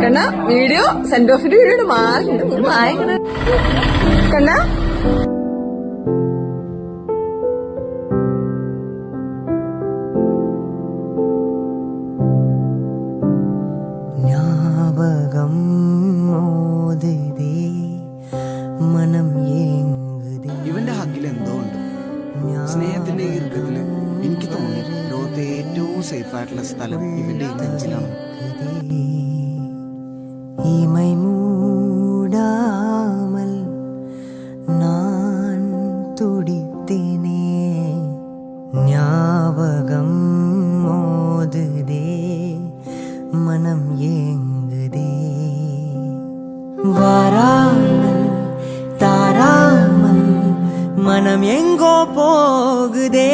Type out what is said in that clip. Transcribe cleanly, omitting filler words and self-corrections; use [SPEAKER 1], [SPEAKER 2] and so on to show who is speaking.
[SPEAKER 1] കണ്ണ video send ഓഫിന്റെ video മാറുന്നുണ്ട് കണ്ണ
[SPEAKER 2] ஞாபகம் மோதுதே മനം ഏങ്ങുതേ.
[SPEAKER 3] ഇവന്റെ ഹക്കിൽ എന്തോ ഉണ്ട്. സ്നേഹത്തിന്റെ ഈർക്കത്തില് എനിക്ക് തോന്നി ലോകത്തെ ഏറ്റവും സേഫ് ആയിട്ടുള്ള സ്ഥലം ഇവന്റെ ഈ നെഞ്ചിലാണ്.
[SPEAKER 2] ഇമൈ മൂടാമൽ ഞാൻ തുടിത്തേനേ. ஞாபகம் மோதுதே மனம் ஏங்குதே. வாராமல் தாராமல் மனம் எங்கோ போகுதே.